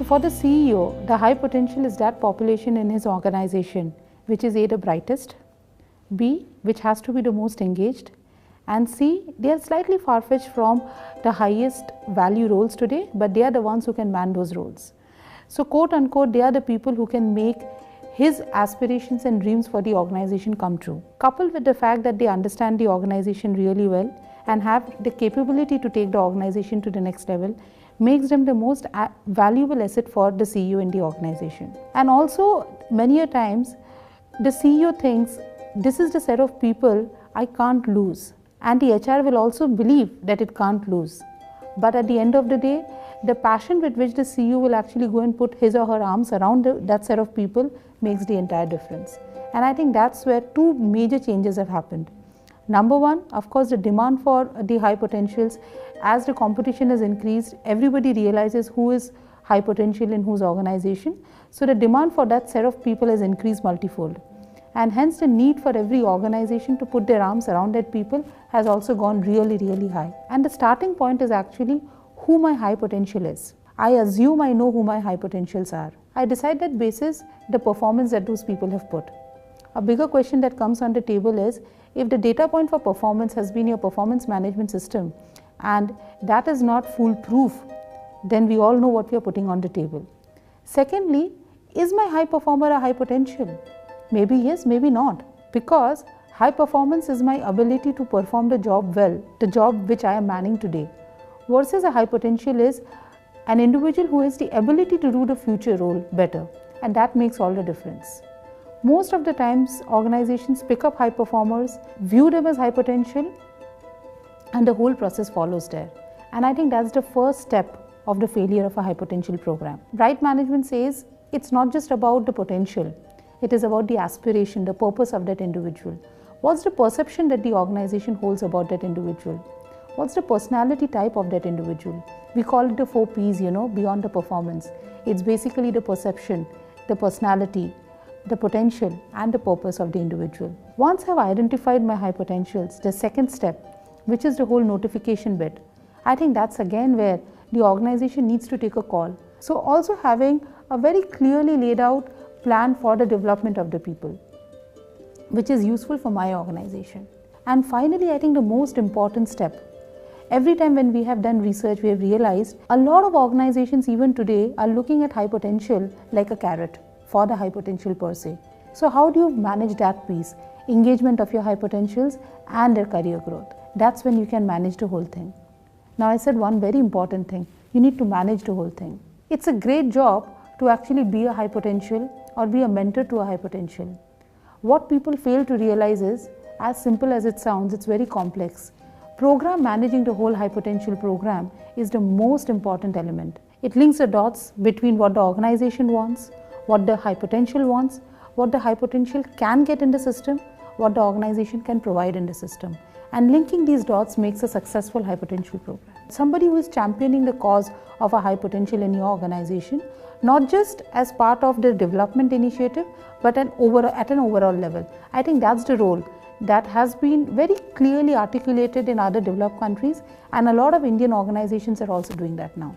for the CEO, the high potential is that population in his organization which is A, the brightest, B, which has to be the most engaged, and C, they are slightly far-fetched from the highest value roles today, but they are the ones who can man those roles. So quote unquote, they are the people who can make his aspirations and dreams for the organization come true. Coupled with the fact that they understand the organization really well and have the capability to take the organization to the next level, makes them the most valuable asset for the CEO in the organization. And also many a times the CEO thinks this is the set of people I can't lose, and the HR will also believe that it can't lose. But at the end of the day, the passion with which the CEO will actually go and put his or her arms around that set of people makes the entire difference. And I think that's where two major changes have happened. Number one, of course, the demand for the high potentials. As the competition has increased, everybody realizes who is high potential in whose organization. So the demand for that set of people has increased multifold. And hence the need for every organization to put their arms around that people has also gone really, really high. And the starting point is actually who my high potential is. I assume I know who my high potentials are. I decide that basis the performance that those people have put. A bigger question that comes on the table is, if the data point for performance has been your performance management system and that is not foolproof, then we all know what we are putting on the table. Secondly, is my high performer a high potential? Maybe yes, maybe not. Because high performance is my ability to perform the job well, the job which I am manning today. Versus a high potential is an individual who has the ability to do the future role better, and that makes all the difference. Most of the times organizations pick up high performers, view them as high potential, and the whole process follows there. And I think that's the first step of the failure of a high potential program. Right management says it's not just about the potential, it is about the aspiration, the purpose of that individual. What's the perception that the organization holds about that individual? What's the personality type of that individual? We call it the 4 Ps, beyond the performance. It's basically the perception, the personality, the potential, and the purpose of the individual. Once I've identified my high potentials, the second step, which is the whole notification bit, I think that's again where the organization needs to take a call. So also having a very clearly laid out plan for the development of the people, which is useful for my organization. And finally, I think the most important step, every time when we have done research, we have realized a lot of organizations even today are looking at high potential like a carrot for the high potential per se. So how do you manage that piece? Engagement of your high potentials and their career growth. That's when you can manage the whole thing. Now I said one very important thing, you need to manage the whole thing. It's a great job to actually be a high potential or be a mentor to a high potential. What people fail to realize is, as simple as it sounds, it's very complex. Program managing the whole high potential program is the most important element. It links the dots between what the organization wants, what the high potential wants, what the high potential can get in the system, what the organization can provide in the system. And linking these dots makes a successful high potential program. Somebody who is championing the cause of a high potential in your organization, not just as part of the development initiative, but at an overall level. I think that's the role that has been very clearly articulated in other developed countries, and a lot of Indian organizations are also doing that now.